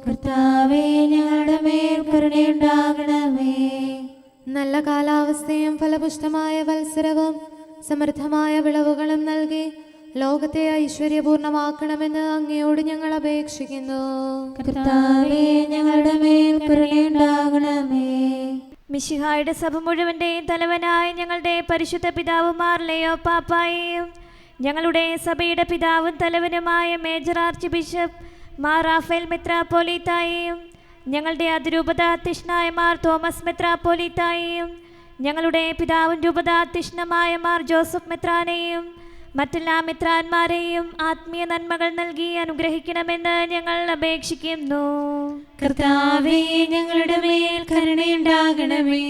കർത്താവേ, ഞങ്ങളുടെ മേൽ കരുണയുണ്ടാകണമേ. നല്ല കാലാവസ്ഥയും ഫലപുഷ്ടമായ വത്സരവും സമൃദ്ധമായ വിളവുകളും നൽകി ലോകത്തെ ഐശ്വര്യപൂർണമാക്കണമെന്ന് അങ്ങയോട് ഞങ്ങൾ അപേക്ഷിക്കുന്നു. കർത്താവേ, ഞങ്ങളുടെ മേൽ കരുണയുണ്ടാകണമേ. മിശിഹായുടെ സഭ മുഴുവൻ്റെയും തലവനായ ഞങ്ങളുടെ പരിശുദ്ധ പിതാവുമാർ ലെയോ പാപ്പായെയും ഞങ്ങളുടെ സഭയുടെ പിതാവും തലവനുമായ major archbishop Mar Raphael മെത്രാപ്പോലീത്തായെയും ഞങ്ങളുടെ അതിരൂപതാധ്യക്ഷനായ മാർ തോമസ് മെത്രാപ്പോലീത്തായെയും ഞങ്ങളുടെ പിതാവും രൂപതാധ്യക്ഷനുമായ മാർ ജോസഫ് മെത്രാനെയും മറ്റെല്ലാ മെത്രാന്മാരെയും ആത്മീയ നന്മകൾ നൽകി അനുഗ്രഹിക്കണമെന്ന് ഞങ്ങൾ അപേക്ഷിക്കുന്നു. കർത്താവേ, ഞങ്ങളുടെ മേൽ കരുണയുണ്ടാകണമേ.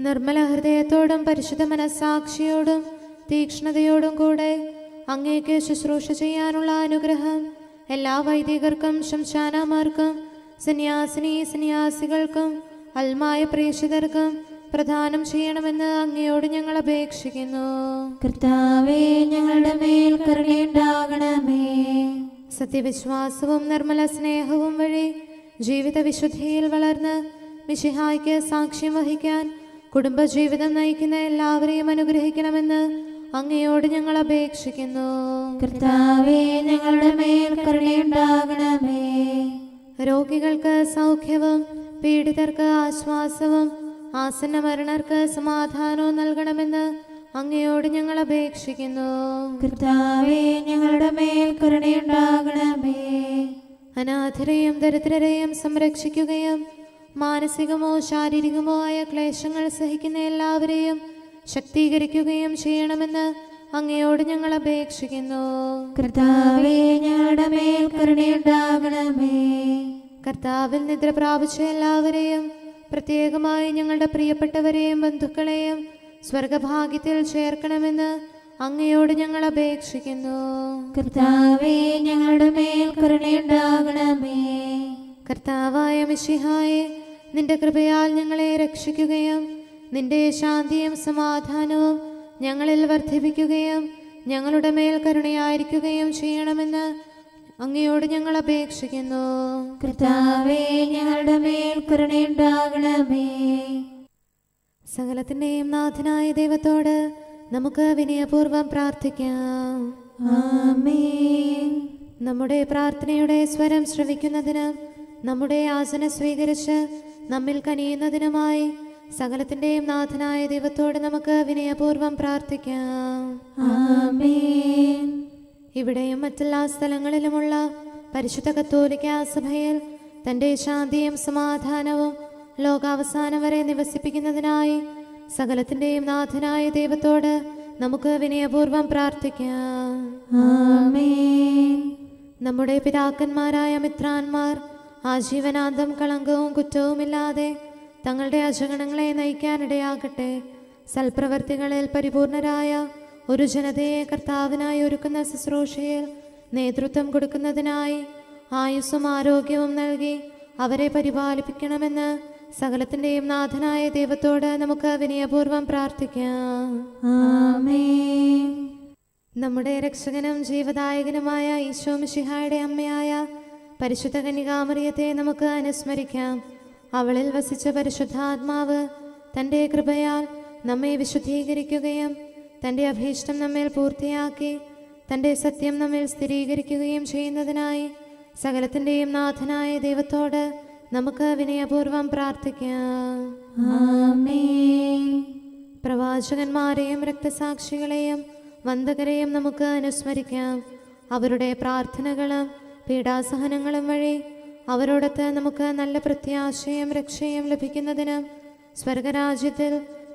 നിർമ്മല ഹൃദയത്തോടും പരിശുദ്ധ മനസ്സാക്ഷിയോടും തീക്ഷ്ണതയോടും കൂടെ അങ്ങേക്ക് ശുശ്രൂഷ ചെയ്യാനുള്ള അനുഗ്രഹം എല്ലാ വൈദികർക്കും ശംശാനമാർക്കും സന്യാസികൾക്കും അൽമായ പ്രേക്ഷിതർക്കും പ്രദാനം ചെയ്യണമെന്ന് അങ്ങയോട് ഞങ്ങൾ അപേക്ഷിക്കുന്നു. കർത്താവേ, ഞങ്ങളുടെ മേൽ കരുണയുണ്ടാകണമേ. സത്യവിശ്വാസവും നിർമ്മല സ്നേഹവും വഴി ജീവിത വിശുദ്ധിയിൽ വളർന്ന് മിശിഹായ്ക്ക് സാക്ഷ്യം വഹിക്കാൻ കുടുംബജീവിതം നയിക്കുന്ന എല്ലാവരെയും അനുഗ്രഹിക്കണമെന്ന് അങ്ങയോട് ഞങ്ങൾ അപേക്ഷിക്കുന്നു. കർത്താവേ, ഞങ്ങളുടെ മേൽ കരുണയുണ്ടാകണമേ. രോഗികൾക്ക് സൗഖ്യവും പീഡിതർക്ക് ആശ്വാസവും ആസന്ന മരണർക്ക് സമാധാനവും നൽകണമെന്ന് അങ്ങയോട് ഞങ്ങൾ അപേക്ഷിക്കുന്നു. കർത്താവേ, ഞങ്ങളുടെ മേൽ കരുണയുണ്ടാകണമേ. അനാഥരെയും ദരിദ്രരെയും സംരക്ഷിക്കുകയും മാനസികമോ ശാരീരികമോ ആയ ക്ലേശങ്ങൾ സഹിക്കുന്ന എല്ലാവരെയും ശക്തീകരിക്കുകയും ചെയ്യണമെന്ന് അങ്ങയോട് ഞങ്ങൾ അപേക്ഷിക്കുന്നു. കർത്താവേ, ഞങ്ങളുടെ മേൽ കരുണയുണ്ടാകണമേ. കർത്താവിൽ നിദ്ര പ്രാപിച്ച എല്ലാവരെയും പ്രത്യേകമായി ഞങ്ങളുടെ പ്രിയപ്പെട്ടവരെയും ബന്ധുക്കളെയും സ്വർഗഭാഗ്യത്തിൽ ചേർക്കണമെന്ന് അങ്ങയോട് ഞങ്ങൾ അപേക്ഷിക്കുന്നു. കർത്താവേ, ഞങ്ങളുടെ മേൽ കരുണയുണ്ടാകണമേ. കർത്താവായ മിശിഹായെ, നിന്റെ കൃപയാൽ ഞങ്ങളെ രക്ഷിക്കുകയും നിന്റെ ശാന്തിയും സമാധാനവും ഞങ്ങളിൽ വർദ്ധിപ്പിക്കുകയും ഞങ്ങളുടെ മേൽ കരുണയായിരിക്കുകയും ചെയ്യണമെന്ന് അങ്ങയോട് ഞങ്ങൾ അപേക്ഷിക്കുന്നു. കർത്താവേ, ഞങ്ങളുടെ മേൽ കരുണയുണ്ടാകണമേ. സകലത്തിൻ്റെയും നാഥനായ ദൈവത്തോട് നമുക്ക് വിനയപൂർവ്വം പ്രാർത്ഥിക്കാം. ആമേൻ. നമ്മുടെ പ്രാർത്ഥനയുടെ സ്വരം ശ്രവിക്കുന്നതിനും നമ്മുടെ യാചന സ്വീകരിച്ച് നമ്മിൽ കനിയുന്നതിനുമായി സകലത്തിൻ്റെയും നാഥനായ ദൈവത്തോട് നമുക്ക് വിനയപൂർവ്വം പ്രാർത്ഥിക്കാം. ആമേൻ. ഇവിടെയും മറ്റെല്ലാ സ്ഥലങ്ങളിലുമുള്ള പരിശുദ്ധ കത്തോലിക്കാ സഭയിൽ തൻ്റെ ശാന്തിയും സമാധാനവും ലോകാവസാനം വരെ നിവസിപ്പിക്കുന്നതിനായി സകലത്തിൻ്റെയും നാഥനായ ദൈവത്തോട് നമുക്ക് വിനയപൂർവ്വം പ്രാർത്ഥിക്കാം. ആമേൻ. നമ്മുടെ പിതാക്കന്മാരായ മിത്രാന്മാർ ആജീവനാന്തം കളങ്കവും കുറ്റവുമില്ലാതെ തങ്ങളുടെ അജഗണങ്ങളെ നയിക്കാനിടയാകട്ടെ. സൽപ്രവർത്തികളിൽ പരിപൂർണരായ ഒരു ജനതയെ കർത്താവിനായി ഒരുക്കുന്ന ശുശ്രൂഷയിൽ നേതൃത്വം കൊടുക്കുന്നതിനായി ആയുസ്സും ആരോഗ്യവും നൽകി അവരെ പരിപാലിപ്പിക്കണമെന്ന് സകലത്തിൻ്റെയും നാഥനായ ദൈവത്തോട് നമുക്ക് വിനയപൂർവ്വം പ്രാർത്ഥിക്കാം. ആമേൻ. നമ്മുടെ രക്ഷകനും ജീവദായകനുമായ ഈശോ മിശിഹായുടെ അമ്മയായ പരിശുദ്ധ കന്യകാമറിയത്തെ നമുക്ക് അനുസ്മരിക്കാം. അവളിൽ വസിച്ച പരിശുദ്ധാത്മാവ് തൻ്റെ കൃപയാൽ നമ്മെ വിശുദ്ധീകരിക്കുകയും തൻ്റെ അഭീഷ്ടം നമ്മിൽ പൂർത്തിയാക്കി തൻ്റെ സത്യം നമ്മിൽ സ്ഥിരീകരിക്കുകയും ചെയ്യുന്നതിനായി സകലത്തിൻ്റെയും നാഥനായ ദൈവത്തോട് നമുക്ക് വിനയപൂർവ്വം പ്രാർത്ഥിക്കാം. ആമേൻ. പ്രവാചകന്മാരെയും രക്തസാക്ഷികളെയും വന്ദകരെയും നമുക്ക് അനുസ്മരിക്കാം. അവരുടെ പ്രാർത്ഥനകളും പീഡാസഹനങ്ങളും വഴി അവരോടൊത്ത് നമുക്ക് നല്ല പ്രത്യാശയും രക്ഷയും ലഭിക്കുന്നതിന് സ്വർഗരാജ്യത്തിൽ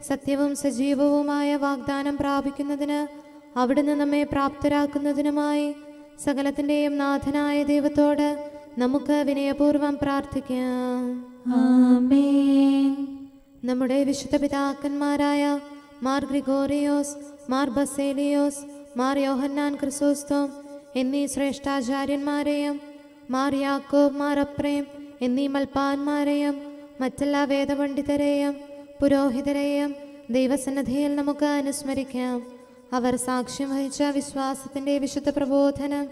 സത്യവും സജീവവുമായ വാഗ്ദാനം പ്രാപിക്കുന്നതിന് അവിടുന്ന് നമ്മെ പ്രാപ്തരാക്കുന്നതിനുമായി സകലത്തിൻ്റെയും നാഥനായ ദൈവത്തോട് നമുക്ക് വിനയപൂർവ്വം പ്രാർത്ഥിക്കാം. ആമേൻ. നമ്മുടെ വിശുദ്ധ പിതാക്കന്മാരായ മാർ ഗ്രിഗോറിയോസ്, മാർ ബസേലിയോസ്, മാർ യോഹന്നാൻ ക്രിസോസ്തോം എന്നീ ശ്രേഷ്ഠാചാര്യന്മാരെയും മാർ യാക്കോബ്, മാർ അപ്രേം എന്നീ മൽപ്പാന്മാരെയും മറ്റെല്ലാ വേദപണ്ഡിതരെയും പുരോഹിതരെയും ദൈവസന്നിധിയിൽ നമുക്ക് അനുസ്മരിക്കാം. അവർ സാക്ഷ്യം വഹിച്ച വിശ്വാസത്തിൻ്റെ വിശുദ്ധ പ്രബോധനം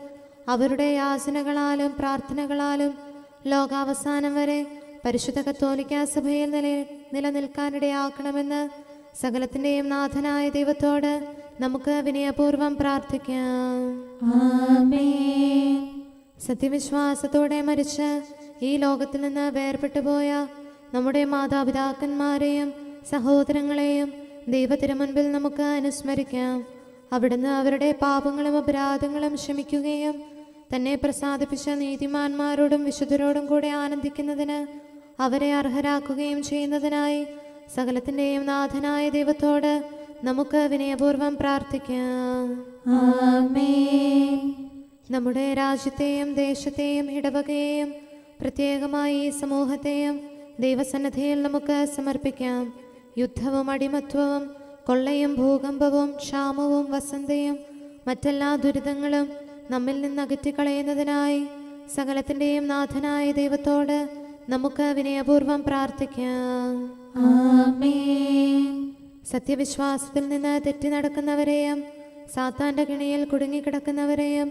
അവരുടെ യാചനകളാലും പ്രാർത്ഥനകളാലും ലോകാവസാനം വരെ പരിശുദ്ധ കത്തോലിക്കാ സഭയിൽ നിലനിൽക്കാനിടയാക്കണമെന്ന് സകലത്തിൻ്റെയും നാഥനായ ദൈവത്തോട് നമുക്ക് വിനയപൂർവ്വം പ്രാർത്ഥിക്കാം. ആമേൻ. സത്യവിശ്വാസത്തോടെ മരിച്ച് ഈ ലോകത്തിൽ നിന്ന് വേർപെട്ടുപോയ നമ്മുടെ മാതാപിതാക്കന്മാരെയും സഹോദരങ്ങളെയും ദൈവത്തിരുമുൻപിൽ നമുക്ക് അനുസ്മരിക്കാം. അവിടുന്ന് അവരുടെ പാപങ്ങളും അപരാധങ്ങളും ക്ഷമിക്കുകയും തന്നെ പ്രസാദിപ്പിച്ച നീതിമാന്മാരോടും വിശുദ്ധരോടും കൂടെ ആനന്ദിക്കുന്നതിന് അവരെ അർഹരാക്കുകയും ചെയ്യുന്നതിനായി സകലത്തിൻ്റെയും നാഥനായ ദൈവത്തോട് നമുക്ക് വിനയപൂർവ്വം പ്രാർത്ഥിക്കാം. ആമേൻ. നമ്മുടെ രാജ്യത്തെയും ദേശത്തെയും ഇടവകയെയും പ്രത്യേകമായി ഈ സമൂഹത്തെയും ദൈവസന്നിധിയിൽ നമുക്ക് സമർപ്പിക്കാം. യുദ്ധവും അടിമത്വവും കൊള്ളയും ഭൂകമ്പവും ക്ഷാമവും വസന്തയും മറ്റെല്ലാ ദുരിതങ്ങളും നമ്മിൽ നിന്ന് അകറ്റിക്കളയുന്നതിനായി സകലത്തിൻ്റെയും നാഥനായ ദൈവത്തോട് നമുക്ക് വിനയപൂർവ്വം പ്രാർത്ഥിക്കാം. ആമേൻ. സത്യവിശ്വാസത്തിൽ നിന്ന് തെറ്റി നടക്കുന്നവരെയും സാത്താൻ്റെ കിണിയിൽ കുടുങ്ങിക്കിടക്കുന്നവരെയും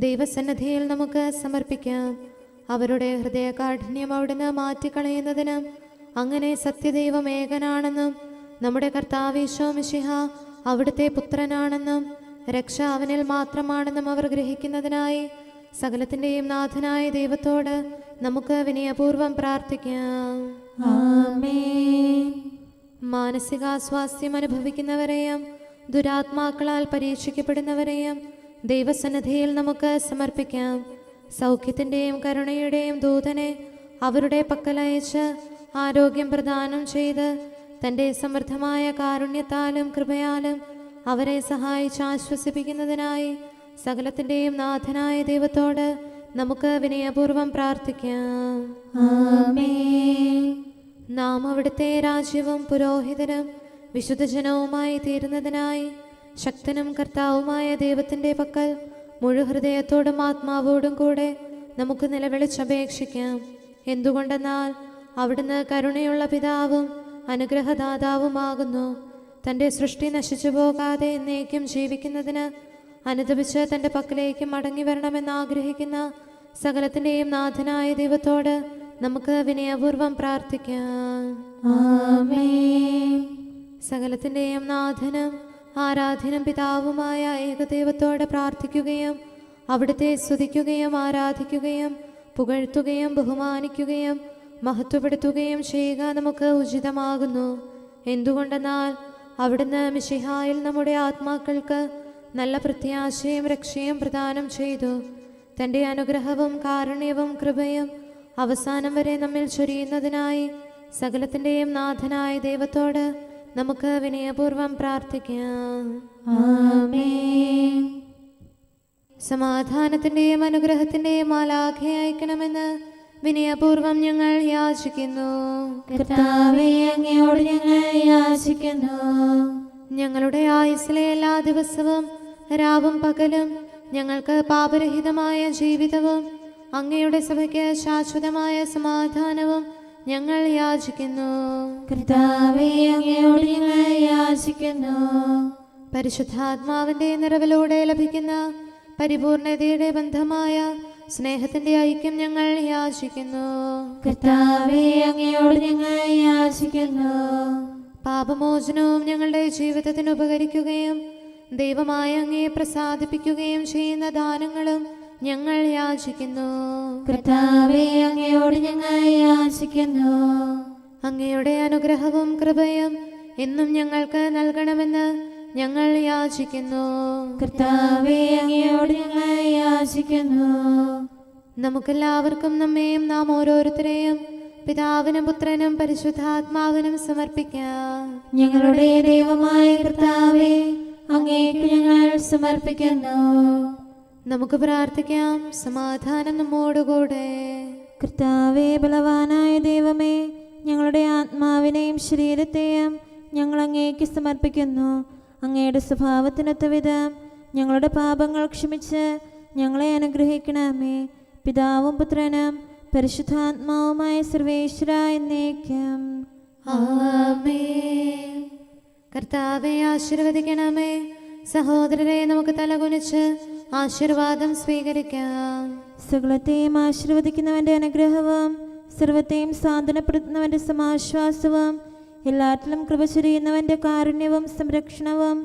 ദൈവസന്നിധിയിൽ നമുക്ക് സമർപ്പിക്കാം. അവരുടെ ഹൃദയകാഠിന്യം അവിടുന്ന് മാറ്റിക്കളയുന്നതിനും അങ്ങനെ സത്യദൈവം ഏകനാണെന്നും നമ്മുടെ കർത്താവ് ഈശോ മിശിഹ അവിടുത്തെ പുത്രനാണെന്നും രക്ഷ അവനിൽ മാത്രമാണെന്നും അവർ ഗ്രഹിക്കുന്നതിനായി സകലത്തിൻ്റെയും നാഥനായ ദൈവത്തോട് നമുക്ക് വിനയപൂർവ്വം പ്രാർത്ഥിക്കാം. ആമേൻ. മാനസികാസ്വാസ്ഥ്യം അനുഭവിക്കുന്നവരെയും ദുരാത്മാക്കളാൽ പരീക്ഷിക്കപ്പെടുന്നവരെയും ദൈവസന്നിധിയിൽ നമുക്ക് സമർപ്പിക്കാം. സൗഖ്യത്തിൻ്റെയും കരുണയുടെയും ദൂതനെ അവരുടെ പക്കലയച്ച് ആരോഗ്യം പ്രദാനം ചെയ്ത് തൻ്റെ സമൃദ്ധമായ കാരുണ്യത്താലും കൃപയാലും അവരെ സഹായിച്ച് ആശ്വസിപ്പിക്കുന്നതിനായി സകലത്തിൻ്റെയും നാഥനായ ദൈവത്തോട് നമുക്ക് വിനയപൂർവ്വം പ്രാർത്ഥിക്കാം. ആമേൻ. നാം അവിടുത്തെ രാജ്യവും പുരോഹിതനും വിശുദ്ധജനവുമായി തീരുന്നതിനായി ശക്തനും കർത്താവുമായ ദൈവത്തിൻ്റെ പക്കൽ മുഴുഹൃദയത്തോടും ആത്മാവോടും കൂടെ നമുക്ക് നിലവിളിച്ചപേക്ഷിക്കാം. എന്തുകൊണ്ടെന്നാൽ അവിടുന്ന് കരുണയുള്ള പിതാവും അനുഗ്രഹദാതാവുമാകുന്നു. തൻ്റെ സൃഷ്ടി നശിച്ചു പോകാതെ എന്നേക്കും ജീവിക്കുന്നതിന് അനുദപിച്ച് തൻ്റെ പക്കലേക്ക് മടങ്ങി വരണമെന്ന് ആഗ്രഹിക്കുന്ന സകലത്തിൻ്റെയും നാഥനായ ദൈവത്തോട് നമുക്ക് വിനയപൂർവ്വം പ്രാർത്ഥിക്കാം. ആമേൻ. സകലത്തിൻ്റെയും നാഥനും ആരാധ്യനും പിതാവുമായ ഏകദൈവത്തോട് പ്രാർത്ഥിക്കുകയും അവിടുത്തെ സ്തുതിക്കുകയും ആരാധിക്കുകയും പുകഴ്ത്തുകയും ബഹുമാനിക്കുകയും മഹത്വപ്പെടുത്തുകയും ചെയ്യുക നമുക്ക് ഉചിതമാകുന്നു. എന്തുകൊണ്ടെന്നാൽ അവിടുന്ന് മിശിഹായിൽ നമ്മുടെ ആത്മാക്കൾക്ക് നല്ല പ്രത്യാശയും രക്ഷയും പ്രദാനം ചെയ്തു. തൻ്റെ അനുഗ്രഹവും കാരുണ്യവും കൃപയും അവസാനം വരെ നമ്മിൽ ചൊരിയുന്നതിനായി സകലത്തിൻ്റെയും നാഥനായ ദൈവത്തോട് നമുക്ക് വിനയപൂർവ്വം പ്രാർത്ഥിക്കാം. ആമേൻ. സമാധാനത്തിൻ്റെയും അനുഗ്രഹത്തിൻ്റെയും മാലാഖയെ അയക്കണമെന്ന് വിനയപൂർവ്വം ഞങ്ങൾ യാചിക്കുന്നു. കർത്താവേ, അങ്ങയോട് ഞങ്ങൾ യാചിക്കുന്നു. ഞങ്ങളുടെ ആയുസ്സിലെ എല്ലാ ദിവസവും രാവും പകലും ഞങ്ങൾക്ക് പാപരഹിതമായ ജീവിതവും അങ്ങയുടെ സഭയ്ക്ക് ശാശ്വതമായ സമാധാനവും ഞങ്ങൾ യാചിക്കുന്നു. കർത്താവേ, അങ്ങയോട് ഞങ്ങൾ യാചിക്കുന്നു. പരിശുദ്ധാത്മാവിൻ്റെ നിറവിലൂടെ ലഭിക്കുന്ന പരിപൂർണതയുടെ ബന്ധമായ സ്നേഹത്തിൻ്റെ ഐക്യം ഞങ്ങൾ യാചിക്കുന്നു. കർത്താവേ, അങ്ങയോട് ഞങ്ങൾ യാചിക്കുന്നു. പാപമോചനവും ഞങ്ങളുടെ ജീവിതത്തിന് ഉപകരിക്കുകയും ദൈവമായ അങ്ങയെ പ്രസാദിപ്പിക്കുകയും ചെയ്യുന്ന ദാനങ്ങളും ഞങ്ങൾ യാചിക്കുന്നു. കർത്താവേ, അങ്ങയോട് ഞങ്ങൾ യാചിക്കുന്നു. അങ്ങയുടെ അനുഗ്രഹവും കൃപയും എന്നും ഞങ്ങൾക്ക് നൽകണമെന്ന് ഞങ്ങൾ യാചിക്കുന്നു. കർത്താവേ, അങ്ങയോട് ഞങ്ങൾ യാചിക്കുന്നു. നമുക്കെല്ലാവർക്കും നമ്മെയും നാം ഓരോരുത്തരെയും പിതാവിനും പുത്രനും പരിശുദ്ധാത്മാവിനും സമർപ്പിക്കാം. ഞങ്ങളുടെ ദൈവമായ കർത്താവേ, അങ്ങേക്ക് ഞങ്ങൾ സമർപ്പിക്കുന്നു. നമുക്ക് പ്രാർത്ഥിക്കാം. സമാധാനം നമ്മോടുകൂടെ. കർത്താവേ, ബലവാനായ ദൈവമേ, ഞങ്ങളുടെ ആത്മാവിനെയും ശരീരത്തെയും ഞങ്ങൾ അങ്ങേക്ക് സമർപ്പിക്കുന്നു. അങ്ങയുടെ സ്വഭാവത്തിനൊത്ത വിധം ഞങ്ങളുടെ പാപങ്ങൾ ക്ഷമിച്ച് ഞങ്ങളെ അനുഗ്രഹിക്കണമേ. പിതാവും പുത്രനും പരിശുദ്ധാത്മാവുമായ സർവേശ്വര എന്നേക്കും. ആമേൻ. കർത്താവെ ആശീർവദിക്കണമേ. സഹോദരരെ, നമുക്ക് തലകുനിച്ച് ആശീർവാദം സ്വീകരിക്കാം. സകലത്തെയും ആശീർവദിക്കുന്നവന്റെ അനുഗ്രഹവും സർവത്തെയും സാന്ത്വനപ്പെടുത്തുന്നവന്റെ സമാശ്വാസവും എല്ലാറ്റിലും കൃപ ചൊരിയുന്നവന്റെ കാരുണ്യവും സംരക്ഷണവും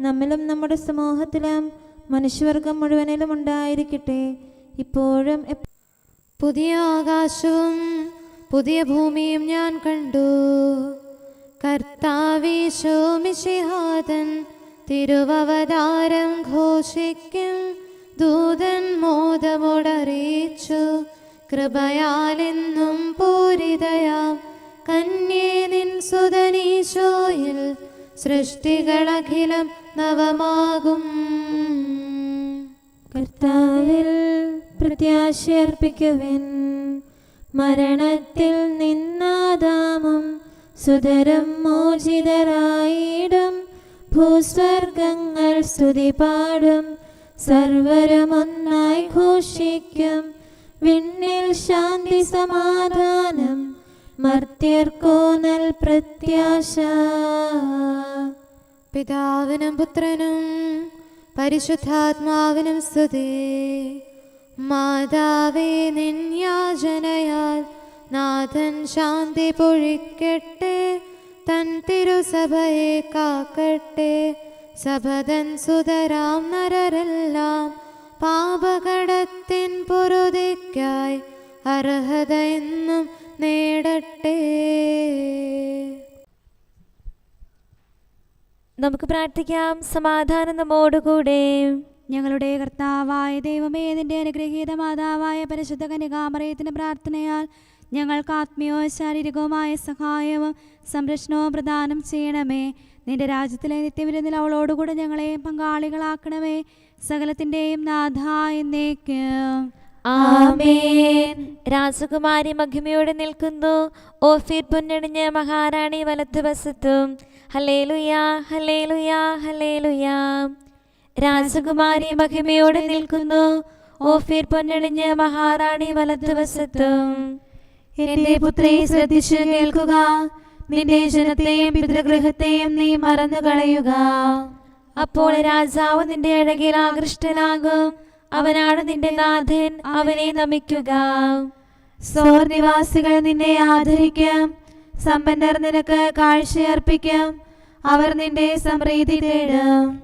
നമ്മിലും നമ്മുടെ സമൂഹത്തിലും മനുഷ്യവർഗം മുഴുവനിലും ഉണ്ടായിരിക്കട്ടെ, ഇപ്പോഴും. പുതിയ ആകാശവും പുതിയ ഭൂമിയും ഞാൻ കണ്ടു. കർത്താവീശോ മിശിഹാതൻ തിരുവവതാരം ഘോഷിക്കും ദൂതൻ മോദമോടറിയിച്ചു. കൃപയാലെന്നും പൂരിതയാം കന്യേ നിൻ സുതനീശോയിൽ സൃഷ്ടികളഖിലം നവമാകും. കർത്താവിൽ പ്രത്യാശയർപ്പിക്കുവിൻ. മരണത്തിൽ നിന്നാദാമും സുതരം മോചിതരായിടും. ഭൂസ്വർഗങ്ങൾ സ്തുതി പാടും. സർവരുമൊന്നായി ഘോഷിക്കും. വിണ്ണിൽ ശാന്തി സമാധാനം, മർത്യർക്കോ നൽ പ്രത്യാശ. പിതാവിനും പുത്രനും പരിശുദ്ധാത്മാവിനും സ്തുതി. മാതാവേ, നിൻ യാചനയാൽ നാഥൻ ശാന്തി പൊഴിക്കട്ടെ. തൻ തിരുസഭയെ കാക്കട്ടെ. സഭതൻ സുതരാം നരരെല്ലാം പാപകടത്തിൻ പൊറുതിക്കായി അർഹത എന്നും നേടട്ടെ. നമുക്ക് പ്രാർത്ഥിക്കാം. സമാധാനം നമ്മോടുകൂടെ. ഞങ്ങളുടെ കർത്താവായ ദൈവമേ, നിന്റെ അനുഗ്രഹീത മാതാവായ പരിശുദ്ധ കന്യകാമറിയത്തിന്റെ പ്രാർത്ഥനയാൽ ഞങ്ങൾക്ക് ആത്മീയവും ശാരീരികവുമായ സഹായവും സംരക്ഷണവും പ്രദാനം ചെയ്യണമേ. നിന്റെ രാജ്യത്തിലെ നിത്യവിരുന്നിൽ അവളോടുകൂടെ ഞങ്ങളെ പങ്കാളികളാക്കണമേ. സകലത്തിൻ്റെയും നാഥ എന്നേക്കും. ആമേൻ. രാജകുമാരി മഹിമയോടെ നിൽക്കുന്നു. ഓഫീർ പൊന്നണിഞ്ഞ മഹാറാണി വലത്തുവശത്തും. ഹല്ലേലൂയാ, ഹല്ലേലൂയാ, ഹല്ലേലൂയാ. രാജകുമാരി മഹിമയോടെ നിൽക്കുന്നു. ഓഫീർ പൊന്നണിഞ്ഞ മഹാറാണി വലത്തുവശത്തും. എന്റെ പുത്രി, ശ്രദ്ധിച്ചു കേൾക്കുക. നിന്റെ ജനത്തെയും പിതൃഗൃഹത്തെയും നീ മറന്നു കളയുക. അപ്പോൾ രാജാവ് നിന്റെ അഴകിൽ ആകൃഷ്ടനാകും. അവനാണ് നിന്റെ നാഥൻ, അവനെ നമിക്കുക. സോർ നിവാസികൾ നിന്നെ ആദരിക്കും. സമ്പന്നർ നിനക്ക് കാഴ്ചയർപ്പിക്കും. അവർ നിന്റെ സമൃദ്ധി തേടും.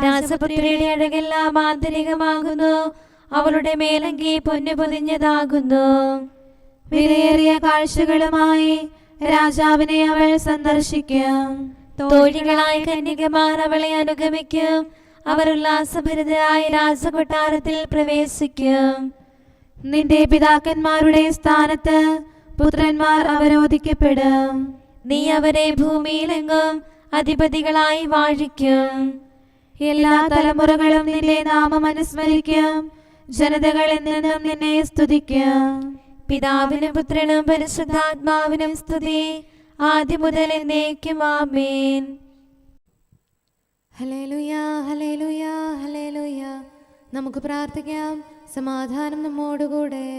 രാജപുത്രിയുടെ അഴകെല്ലാം ആന്തരികമാകുന്നു. അവളുടെ മേലങ്കി പൊന്നു പൊതിഞ്ഞതാകുന്നു. വിലയേറിയ കാഴ്ചകളുമായി രാജാവിനെ അവൾ സന്ദർശിക്കും. തോഴികളായ കന്യകമാർ അവളെ അനുഗമിക്കും. അവർ ഉല്ലാസഭരിതരായി രാജകൊട്ടാരത്തിൽ പ്രവേശിക്കും. നിന്റെ പിതാക്കന്മാരുടെ സ്ഥാനത്ത് പുത്രന്മാർ അവരോധിക്കപ്പെടും. നീ അവരെ ഭൂമിയിലെങ്ങും അധിപതികളായി വാഴിക്കും. എല്ലാ തലമുറകളും നിന്റെ നാമം അനുസ്മരിക്കും. ജനതകൾ എന്നെന്നും നിന്നെ സ്തുതിക്കും. പിതാവിനും പുത്രനും പരിശുദ്ധാത്മാവിനും സ്തുതി, ആദ്യം മുതൽ എന്നേക്കും. ആമേൻ. ഹല്ലേലൂയാ, ഹല്ലേലൂയാ, ഹല്ലേലൂയാ. നമുക്ക് പ്രാർത്ഥിക്കാം. സമാധാനം നമ്മോടുകൂടെ.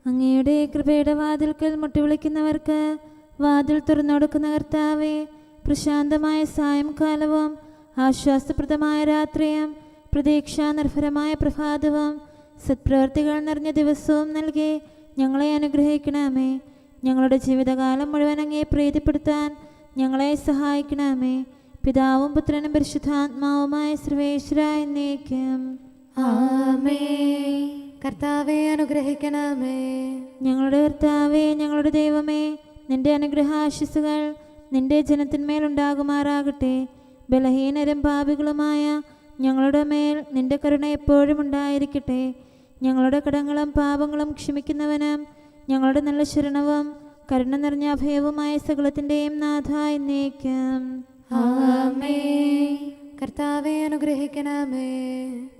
അങ്ങയുടെ കൃപയുടെ വാതിൽക്കൽ മുട്ടിവിളിക്കുന്നവർക്ക് വാതിൽ തുറന്നുകൊടുക്കുന്ന കർത്താവേ, പ്രശാന്തമായ സായംകാലവും ആശ്വാസപ്രദമായ രാത്രിയും പ്രതീക്ഷാനിർഭരമായ പ്രഭാതവും സത്പ്രവർത്തികൾ നിറഞ്ഞ ദിവസവും നൽകി ഞങ്ങളെ അനുഗ്രഹിക്കണമേ. ഞങ്ങളുടെ ജീവിതകാലം മുഴുവൻ അങ്ങേ പ്രീതിപ്പെടുത്താൻ ഞങ്ങളെ സഹായിക്കണമേ. പിതാവും പുത്രനും പരിശുദ്ധാത്മാവുമായ സർവേശ്വര എന്നേക്കും. ആമേൻ. കർത്താവെ അനുഗ്രഹിക്കണമേ. ഞങ്ങളുടെ കർത്താവേ, ഞങ്ങളുടെ ദൈവമേ, നിന്റെ അനുഗ്രഹാശിസുകൾ നിന്റെ ജനത്തിന്മേലുണ്ടാകുമാറാകട്ടെ. ബലഹീനരും പാപികളുമായ ഞങ്ങളുടെ മേൽ നിന്റെ കരുണ എപ്പോഴും ഉണ്ടായിരിക്കട്ടെ. ഞങ്ങളുടെ കടങ്ങളും പാപങ്ങളും ക്ഷമിക്കുന്നവനും ഞങ്ങളുടെ നല്ല ശരണവും കരുണ നിറഞ്ഞ അഭയവുമായ സകലത്തിൻ്റെയും നാഥ എന്നേക്കും. ആമേൻ. കർത്താവെ അനുഗ്രഹിക്കണമേ.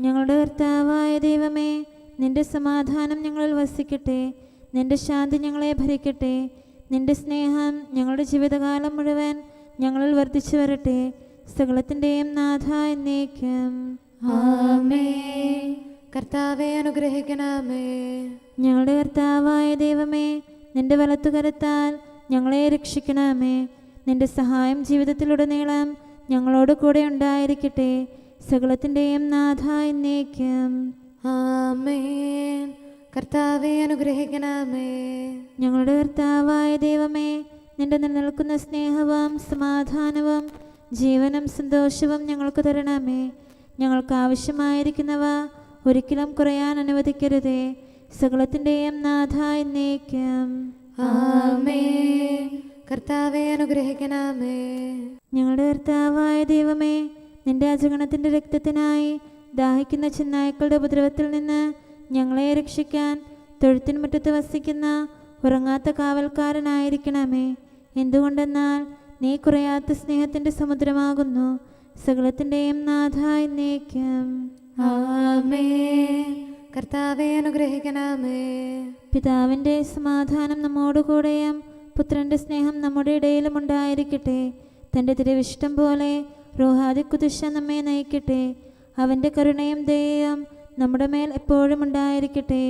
ഞങ്ങളുടെ കർത്താവായ ദൈവമേ, നിന്റെ സമാധാനം ഞങ്ങളിൽ വസിക്കട്ടെ. നിന്റെ ശാന്തി ഞങ്ങളെ ഭരിക്കട്ടെ. നിന്റെ സ്നേഹം ഞങ്ങളുടെ ജീവിതകാലം മുഴുവൻ ഞങ്ങളിൽ വർദ്ധിച്ചു വരട്ടെ. സകലത്തിൻ്റെയും നാഥ എന്നേക്കും. ആമേൻ. കർത്താവെ അനുഗ്രഹിക്കണമേ. ഞങ്ങളുടെ കർത്താവായ ദൈവമേ, നിന്റെ വലത്തുകരത്താൽ ഞങ്ങളെ രക്ഷിക്കണമേ. നിന്റെ സഹായം ജീവിതത്തിലുടനീളം ഞങ്ങളോട് കൂടെ ഉണ്ടായിരിക്കട്ടെ. സകലത്തിൻ്റെയും നാഥ എന്നേക്കും. ആമേൻ. കർത്താവെ അനുഗ്രഹിക്കണമേ. ഞങ്ങളുടെ കർത്താവായ ദൈവമേ, നിന്റെ നിലനിൽക്കുന്ന സ്നേഹവും സമാധാനവും ജീവനും സന്തോഷവും ഞങ്ങൾക്ക് തരണമേ. ഞങ്ങൾക്ക് ആവശ്യമായിരിക്കുന്നവ ഒരിക്കലും കുറയാൻ അനുവദിക്കരുതേ. സകലത്തിൻ്റെയും നാഥ എന്നേക്കും. ആമേൻ. കർത്താവെ അനുഗ്രഹിക്കണമേ. ഞങ്ങളുടെ കർത്താവായ ദൈവമേ, നിന്റെ അജഗണത്തിൻ്റെ രക്തത്തിനായി ദാഹിക്കുന്ന ചെന്നായ്ക്കളുടെ ഉപദ്രവത്തിൽ നിന്ന് ഞങ്ങളെ രക്ഷിക്കാൻ തൊഴുത്തിൻ മുറ്റത്ത് വസിക്കുന്ന ഉറങ്ങാത്ത കാവൽക്കാരനായിരിക്കണമേ. എന്തുകൊണ്ടെന്നാൽ നീ കുറയാത്ത സ്നേഹത്തിൻ്റെ സമുദ്രമാകുന്നു. സകലത്തിൻ്റെയും നാഥ എന്നേക്കും. ആമേൻ. കർത്താവെ അനുഗ്രഹിക്കണമേ. പിതാവിൻ്റെ സമാധാനം നമ്മോടുകൂടെയും പുത്രൻ്റെ സ്നേഹം നമ്മുടെ ഇടയിലും ഉണ്ടായിരിക്കട്ടെ. തൻ്റെ തിരുവിഷ്ടം പോലെ റൂഹാദിക്കുദിശ നമ്മെ നയിക്കട്ടെ. അവൻ്റെ കരുണയും ദയയും നമ്മുടെ മേൽ എപ്പോഴും ഉണ്ടായിരിക്കട്ടെ.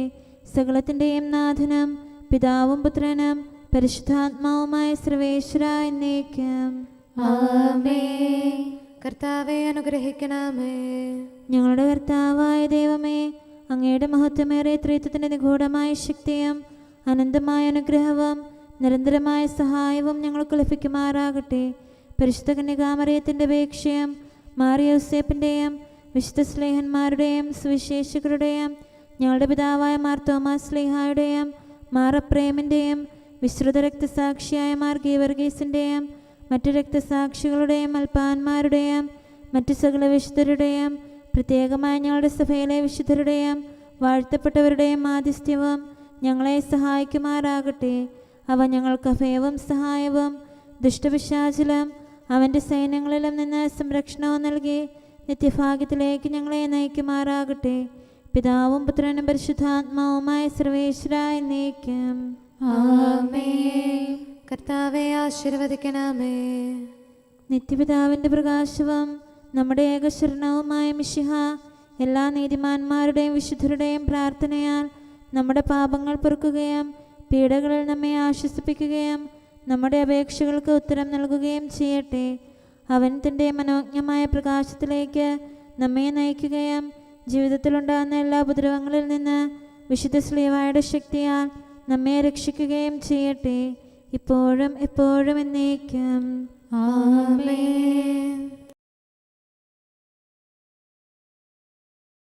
സകലത്തിൻ്റെയും നാഥനും പിതാവും പുത്രനും പരിശുദ്ധാത്മാവുമായ സർവേശ്വര എന്നേക്കും. ആമേൻ. കർത്താവെ അനുഗ്രഹിക്കണമേ. ഞങ്ങളുടെ കർത്താവായ ദൈവമേ, അങ്ങയുടെ മഹത്വമേറിയ ത്രിത്വത്തിൻ്റെ നിഗൂഢമായ ശക്തിയും അനന്തമായ അനുഗ്രഹവും നിരന്തരമായ സഹായവും ഞങ്ങൾക്ക് ലഭിക്കുമാറാകട്ടെ. പരിശുദ്ധ കന്യകാമറിയത്തിൻ്റെ അപേക്ഷയും മാറിയോസേപ്പിൻ്റെയും വിശുദ്ധ സ്ലേഹന്മാരുടെയും സുവിശേഷകരുടെയും ഞങ്ങളുടെ പിതാവായ മാർ തോമാസ് സ്ലീഹായുടെയും മാർ അപ്രേമിൻ്റെയും വിശ്രുത രക്തസാക്ഷിയായ മാർ ഗീവർഗീസിൻ്റെയും മറ്റു രക്തസാക്ഷികളുടെയും അൽപ്പാന്മാരുടെയും മറ്റു സകല വിശുദ്ധരുടെയും പ്രത്യേകമായ ഞങ്ങളുടെ സഭയിലെ വിശുദ്ധരുടെയും വാഴ്ത്തപ്പെട്ടവരുടെയും ആതിഥ്യവും ഞങ്ങളെ സഹായിക്കുമാറാകട്ടെ. അവ ഞങ്ങൾക്ക് അഭയവും സഹായവും ദുഷ്ടപിശാചിലും അവൻ്റെ സൈന്യങ്ങളിലും നിന്ന് സംരക്ഷണവും നൽകി നിത്യഭാഗ്യത്തിലേക്ക് ഞങ്ങളെ നയിക്കുമാറാകട്ടെ. പിതാവും പുത്രനും പരിശുദ്ധാത്മാവുമായ സർവേശ്വര എന്നേക്കും. ആമേൻ. കർത്താവെ ആശീർവദിക്കണമേ. നിത്യപിതാവിൻ്റെ പ്രകാശവും നമ്മുടെ ഏകശരണവുമായ മിശിഹ എല്ലാ നീതിമാന്മാരുടെയും വിശുദ്ധരുടെയും പ്രാർത്ഥനയാൽ നമ്മുടെ പാപങ്ങൾ പൊറുക്കുകയും പീഡകളിൽ നമ്മെ ആശ്വസിപ്പിക്കുകയും നമ്മുടെ അപേക്ഷകൾക്ക് ഉത്തരം നൽകുകയും ചെയ്യട്ടെ. അവൻ തൻ്റെ മനോജ്ഞമായ പ്രകാശത്തിലേക്ക് നമ്മെ നയിക്കുകയും ജീവിതത്തിലുണ്ടാകുന്ന എല്ലാ ഉപദ്രവങ്ങളിൽ നിന്ന് വിശുദ്ധ ശ്ലീഹായുടെ ശക്തിയാൽ നമ്മെ രക്ഷിക്കുകയും ചെയ്യട്ടെ. ഇപ്പോഴും എപ്പോഴും എന്നേക്കും. ആമേൻ.